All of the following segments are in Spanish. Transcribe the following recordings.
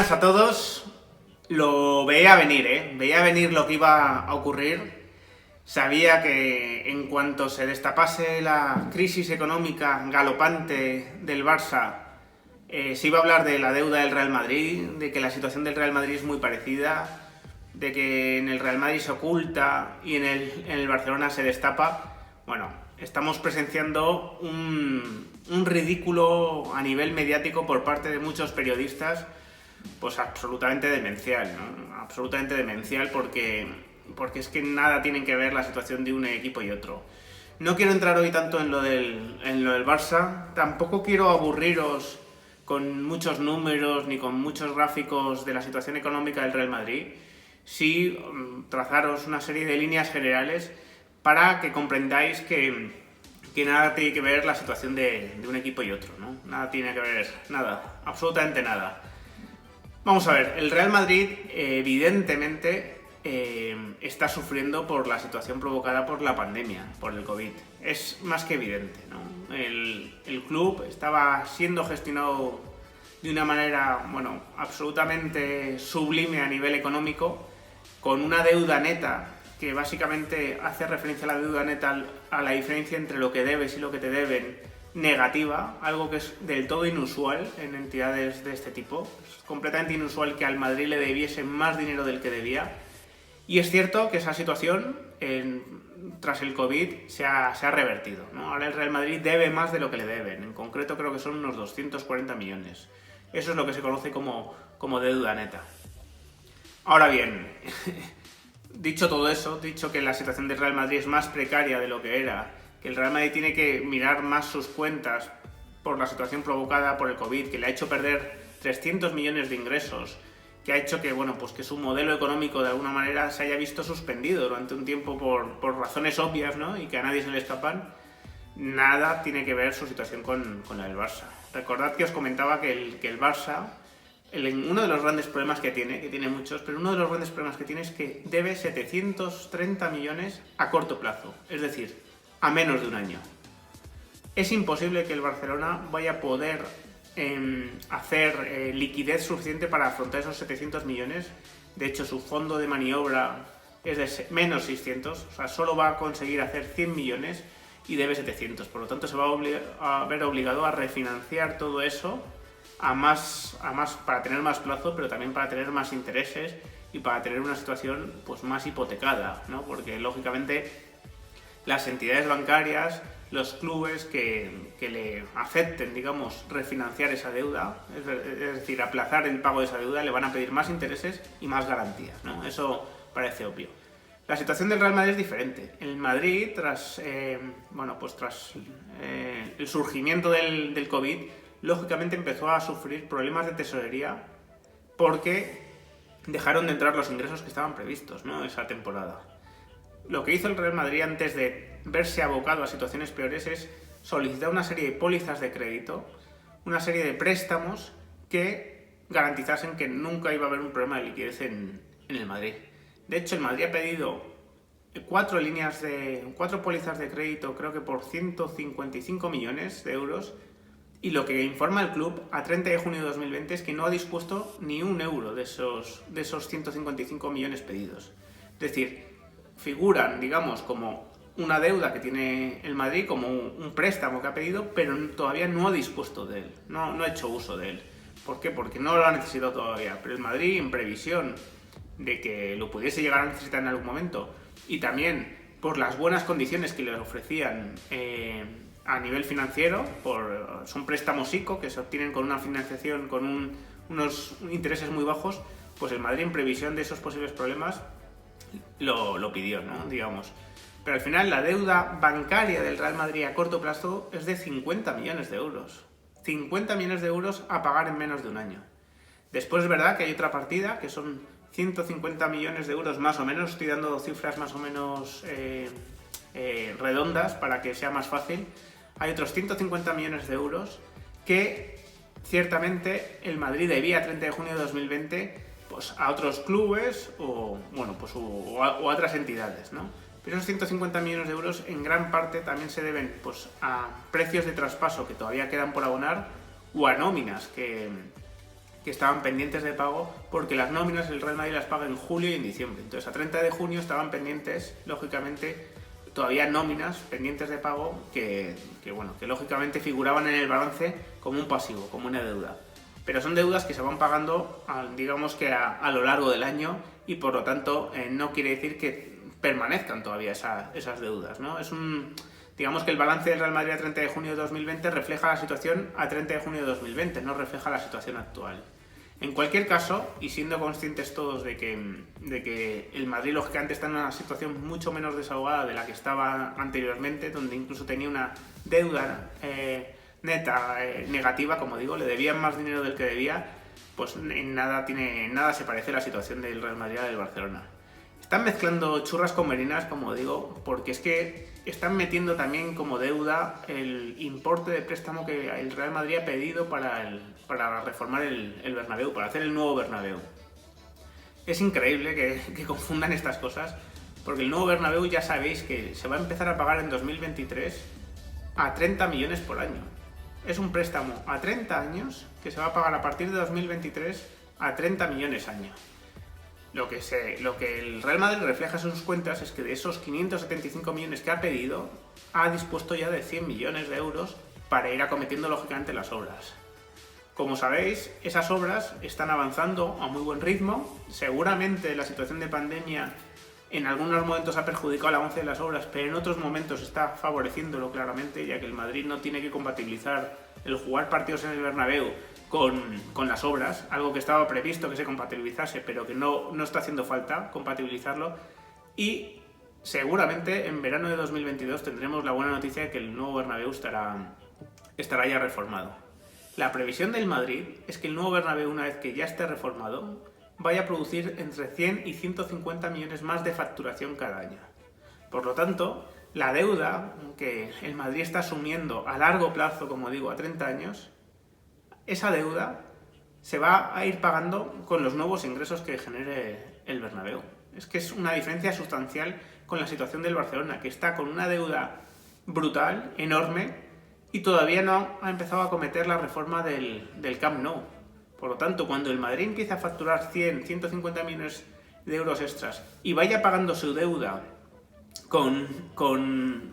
buenas a todos. Lo veía venir, Veía venir lo que iba a ocurrir. Sabía que en cuanto se destapase la crisis económica galopante del Barça, se iba a hablar de la deuda del Real Madrid, de que la situación del Real Madrid es muy parecida, de que en el Real Madrid se oculta y en el Barcelona se destapa. Bueno, estamos presenciando un ridículo a nivel mediático por parte de muchos periodistas, pues absolutamente demencial, ¿no? Absolutamente demencial porque es que nada tienen que ver la situación de un equipo y otro. No quiero entrar hoy tanto en lo del Barça, tampoco quiero aburriros con muchos números ni con muchos gráficos de la situación económica del Real Madrid. Sí, trazaros una serie de líneas generales para que comprendáis que nada tiene que ver la situación de un equipo y otro, ¿no? Nada tiene que ver, nada, absolutamente nada. Vamos a ver, el Real Madrid evidentemente está sufriendo por la situación provocada por la pandemia, por el COVID. Es más que evidente, ¿no? El club estaba siendo gestionado de una manera, bueno, absolutamente sublime a nivel económico, con una deuda neta que básicamente hace referencia a la deuda neta, a la diferencia entre lo que debes y lo que te deben, negativa, algo que es del todo inusual en entidades de este tipo. Es completamente inusual que al Madrid le debiese más dinero del que debía. Y es cierto que esa situación, tras el COVID, se ha revertido, ¿no? Ahora el Real Madrid debe más de lo que le deben. En concreto creo que son unos 240 millones. Eso es lo que se conoce como deuda neta. Ahora bien, dicho todo eso, dicho que la situación del Real Madrid es más precaria de lo que era, que el Real Madrid tiene que mirar más sus cuentas por la situación provocada por el COVID, que le ha hecho perder 300 millones de ingresos, que ha hecho que, bueno, pues que su modelo económico de alguna manera se haya visto suspendido durante un tiempo por razones obvias, ¿no? Y que a nadie se le escapan. Nada tiene que ver su situación con la del Barça. Recordad que os comentaba que el Barça, uno de los grandes problemas que tiene muchos, pero uno de los grandes problemas que tiene es que debe 730 millones a corto plazo, es decir, a menos de un año. Es imposible que el Barcelona vaya a poder hacer liquidez suficiente para afrontar esos 700 millones. De hecho, su fondo de maniobra es de menos 600, o sea, solo va a conseguir hacer 100 millones y debe 700. Por lo tanto, se va a ver obligado a refinanciar todo eso para tener más plazo, pero también para tener más intereses y para tener una situación pues más hipotecada, ¿no? Porque lógicamente las entidades bancarias, los clubes que le acepten, digamos, refinanciar esa deuda, es decir, aplazar el pago de esa deuda, le van a pedir más intereses y más garantías, ¿no? Eso parece obvio. La situación del Real Madrid es diferente. El Madrid, tras el surgimiento del COVID, lógicamente empezó a sufrir problemas de tesorería porque dejaron de entrar los ingresos que estaban previstos, ¿no? Esa temporada. Lo que hizo el Real Madrid antes de verse abocado a situaciones peores es solicitar una serie de pólizas de crédito, una serie de préstamos que garantizasen que nunca iba a haber un problema de liquidez en el Madrid. De hecho, el Madrid ha pedido 4 pólizas de crédito, creo que por 155 millones de euros, y lo que informa el club a 30 de junio de 2020 es que no ha dispuesto ni un euro de esos 155 millones pedidos. Es decir, figuran, digamos, como una deuda que tiene el Madrid, como un préstamo que ha pedido, pero todavía no ha dispuesto de él, no ha hecho uso de él. ¿Por qué? Porque no lo ha necesitado todavía, pero el Madrid, en previsión de que lo pudiese llegar a necesitar en algún momento, y también por las buenas condiciones que le ofrecían a nivel financiero, son préstamos ICO que se obtienen con una financiación con unos intereses muy bajos, pues el Madrid, en previsión de esos posibles problemas, lo pidió, ¿no? Digamos. Pero al final la deuda bancaria del Real Madrid a corto plazo es de 50 millones de euros. 50 millones de euros a pagar en menos de un año. Después es verdad que hay otra partida que son 150 millones de euros más o menos. Estoy dando cifras más o menos redondas para que sea más fácil. Hay otros 150 millones de euros que ciertamente el Madrid debía a 30 de junio de 2020 pues a otros clubes o a otras entidades, ¿no? Pero esos 150 millones de euros en gran parte también se deben pues a precios de traspaso que todavía quedan por abonar o a nóminas que que estaban pendientes de pago porque las nóminas el Real Madrid las paga en julio y en diciembre. Entonces a 30 de junio estaban pendientes, lógicamente, todavía nóminas pendientes de pago que lógicamente figuraban en el balance como un pasivo, como una deuda. Pero son deudas que se van pagando, digamos que a lo largo del año, y por lo tanto no quiere decir que permanezcan todavía esas deudas, ¿no? Digamos que el balance del Real Madrid a 30 de junio de 2020 refleja la situación a 30 de junio de 2020, no refleja la situación actual. En cualquier caso, y siendo conscientes todos de que el Madrid lógicamente está en una situación mucho menos desahogada de la que estaba anteriormente, donde incluso tenía una deuda neta negativa, como digo, le debían más dinero del que debía, pues en nada se parece a la situación del Real Madrid a la del Barcelona. Están mezclando churras con merinas, como digo, porque es que están metiendo también como deuda el importe de préstamo que el Real Madrid ha pedido para reformar el Bernabéu, para hacer el nuevo Bernabéu. Es increíble que confundan estas cosas, porque el nuevo Bernabéu ya sabéis que se va a empezar a pagar en 2023 a 30 millones por año. Es un préstamo a 30 años que se va a pagar a partir de 2023 a 30 millones año. Lo que el Real Madrid refleja en sus cuentas es que de esos 575 millones que ha pedido, ha dispuesto ya de 100 millones de euros para ir acometiendo lógicamente las obras. Como sabéis, esas obras están avanzando a muy buen ritmo. Seguramente la situación de pandemia en algunos momentos ha perjudicado el avance de las obras, pero en otros momentos está favoreciéndolo claramente, ya que el Madrid no tiene que compatibilizar el jugar partidos en el Bernabéu con las obras, algo que estaba previsto que se compatibilizase, pero que no está haciendo falta compatibilizarlo. Y seguramente en verano de 2022 tendremos la buena noticia de que el nuevo Bernabéu estará ya reformado. La previsión del Madrid es que el nuevo Bernabéu, una vez que ya esté reformado, vaya a producir entre 100 y 150 millones más de facturación cada año. Por lo tanto, la deuda que el Madrid está asumiendo a largo plazo, como digo, a 30 años, esa deuda se va a ir pagando con los nuevos ingresos que genere el Bernabéu. Es que es una diferencia sustancial con la situación del Barcelona, que está con una deuda brutal, enorme, y todavía no ha empezado a acometer la reforma del Camp Nou. Por lo tanto, cuando el Madrid empiece a facturar 100, 150 millones de euros extras y vaya pagando su deuda con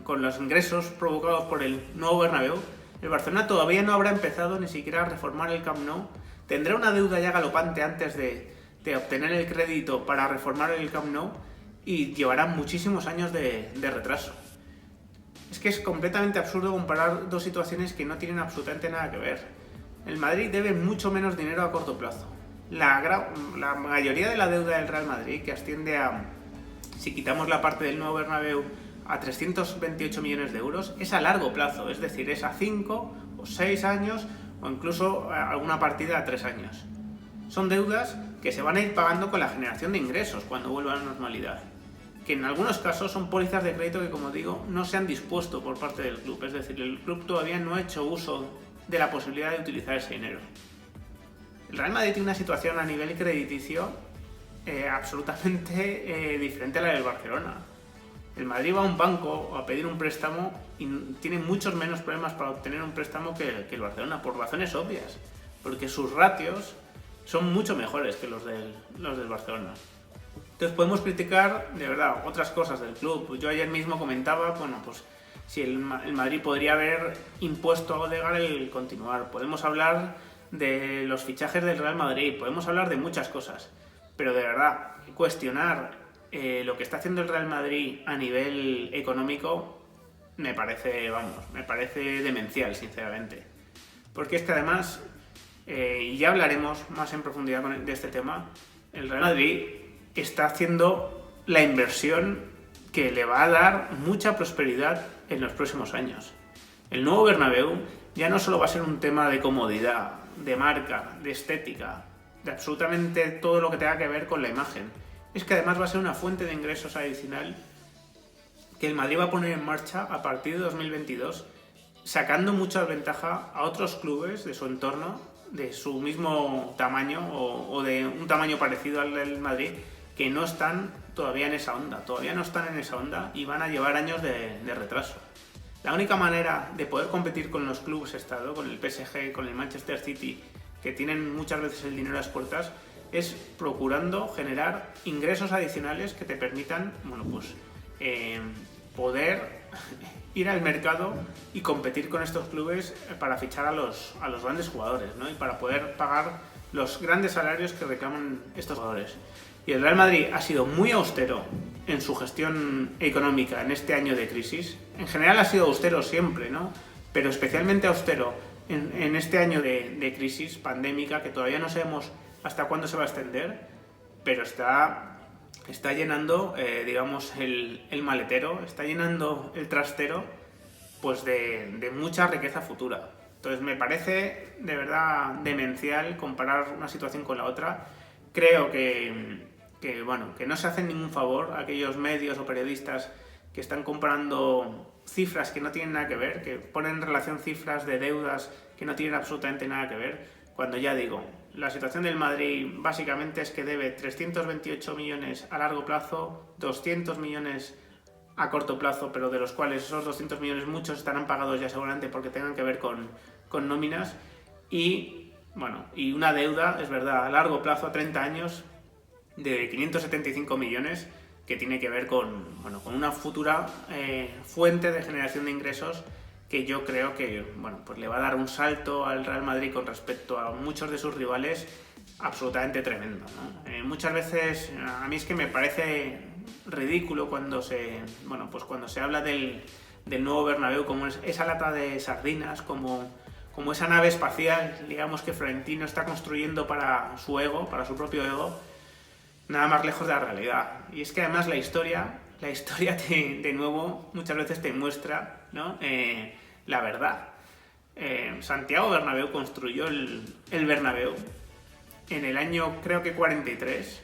los ingresos provocados por el nuevo Bernabéu, el Barcelona todavía no habrá empezado ni siquiera a reformar el Camp Nou, tendrá una deuda ya galopante antes de obtener el crédito para reformar el Camp Nou y llevará muchísimos años de retraso. Es que es completamente absurdo comparar dos situaciones que no tienen absolutamente nada que ver. El Madrid debe mucho menos dinero a corto plazo. La mayoría de la deuda del Real Madrid, que asciende a, si quitamos la parte del nuevo Bernabéu, a 328 millones de euros, es a largo plazo, es decir, es a 5 o 6 años o incluso alguna partida a 3 años. Son deudas que se van a ir pagando con la generación de ingresos cuando vuelva a la normalidad, que en algunos casos son pólizas de crédito que, como digo, no se han dispuesto por parte del club, es decir, el club todavía no ha hecho uso de la posibilidad de utilizar ese dinero. El Real Madrid tiene una situación a nivel crediticio absolutamente diferente a la del Barcelona. El Madrid va a un banco a pedir un préstamo y tiene muchos menos problemas para obtener un préstamo que el Barcelona, por razones obvias, porque sus ratios son mucho mejores que los del Barcelona. Entonces podemos criticar, de verdad, otras cosas del club. Yo ayer mismo comentaba, pues si el Madrid podría haber impuesto a Odegaard el continuar. Podemos hablar de los fichajes del Real Madrid, podemos hablar de muchas cosas, pero de verdad, cuestionar lo que está haciendo el Real Madrid a nivel económico me parece demencial, sinceramente. Porque es que además, y ya hablaremos más en profundidad de este tema, el Real Madrid está haciendo la inversión que le va a dar mucha prosperidad en los próximos años. El nuevo Bernabéu ya no solo va a ser un tema de comodidad, de marca, de estética, de absolutamente todo lo que tenga que ver con la imagen. Es que además va a ser una fuente de ingresos adicional que el Madrid va a poner en marcha a partir de 2022, sacando mucha ventaja a otros clubes de su entorno, de su mismo tamaño o de un tamaño parecido al del Madrid, que no están todavía en esa onda, y van a llevar años de retraso. La única manera de poder competir con los clubes estado, con el PSG, con el Manchester City, que tienen muchas veces el dinero a las puertas, es procurando generar ingresos adicionales que te permitan, bueno, pues poder ir al mercado y competir con estos clubes para fichar a los grandes jugadores, ¿no? Y para poder pagar los grandes salarios que reclaman estos jugadores. Y el Real Madrid ha sido muy austero en su gestión económica en este año de crisis. En general ha sido austero siempre, ¿no? Pero especialmente austero en este año de crisis pandémica, que todavía no sabemos hasta cuándo se va a extender, pero está llenando, digamos, el maletero, está llenando el trastero, pues de mucha riqueza futura. Entonces me parece de verdad demencial comparar una situación con la otra. Creo que no se hacen ningún favor a aquellos medios o periodistas que están comparando cifras que no tienen nada que ver, que ponen en relación cifras de deudas que no tienen absolutamente nada que ver, cuando ya digo, la situación del Madrid básicamente es que debe 328 millones a largo plazo, 200 millones a corto plazo, pero de los cuales esos 200 millones muchos estarán pagados ya seguramente porque tengan que ver con nóminas, y una deuda, es verdad, a largo plazo, a 30 años, de 575 millones, que tiene que ver con una futura fuente de generación de ingresos que yo creo que pues le va a dar un salto al Real Madrid con respecto a muchos de sus rivales absolutamente tremendo, ¿no? Muchas veces a mí es que me parece ridículo cuando se habla del nuevo Bernabéu como esa lata de sardinas, como esa nave espacial, digamos, que Florentino está construyendo para su ego, para su propio ego. Nada más lejos de la realidad. Y es que además la historia de nuevo muchas veces te muestra, ¿no? La verdad. Santiago Bernabéu construyó el Bernabéu en el año, creo que 43,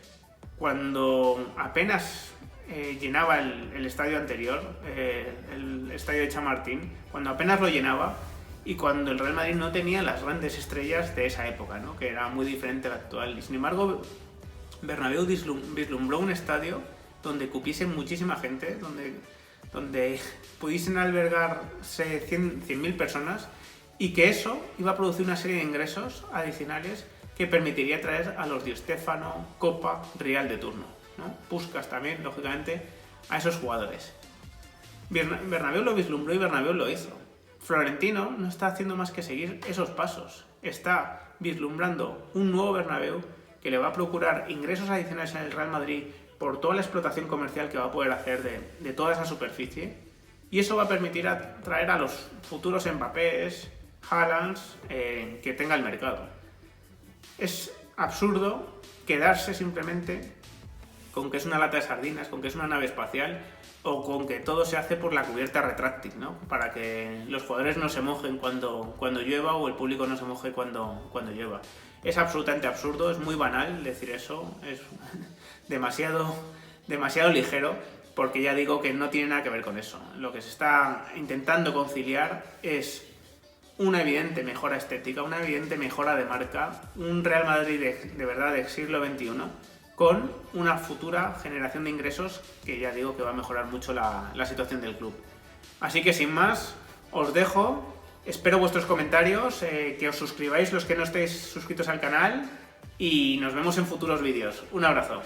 cuando apenas llenaba el estadio anterior, el estadio de Chamartín, cuando apenas lo llenaba, y cuando el Real Madrid no tenía las grandes estrellas de esa época, ¿no? Que era muy diferente a la actual. Y sin embargo, Bernabéu vislumbró un estadio donde cupiese muchísima gente, donde pudiesen albergarse 100.000 personas, y que eso iba a producir una serie de ingresos adicionales que permitiría traer a los Di Stéfano, Copa, Real de turno, ¿no? Puskás también, lógicamente, a esos jugadores. Bernabéu lo vislumbró y Bernabéu lo hizo. Florentino no está haciendo más que seguir esos pasos. Está vislumbrando un nuevo Bernabéu que le va a procurar ingresos adicionales en el Real Madrid por toda la explotación comercial que va a poder hacer de toda esa superficie, y eso va a permitir atraer a los futuros Mbappés, Haalands, que tenga el mercado. Es absurdo quedarse simplemente con que es una lata de sardinas, con que es una nave espacial, o con que todo se hace por la cubierta retráctil, ¿no? Para que los jugadores no se mojen cuando llueva, o el público no se moje cuando llueva. Es absolutamente absurdo, es muy banal decir eso, es demasiado ligero, porque ya digo que no tiene nada que ver con eso. Lo que se está intentando conciliar es una evidente mejora estética, una evidente mejora de marca, un Real Madrid de verdad del siglo XXI, con una futura generación de ingresos que ya digo que va a mejorar mucho la situación del club. Así que sin más, os dejo, espero vuestros comentarios, que os suscribáis los que no estéis suscritos al canal, y nos vemos en futuros vídeos. Un abrazo.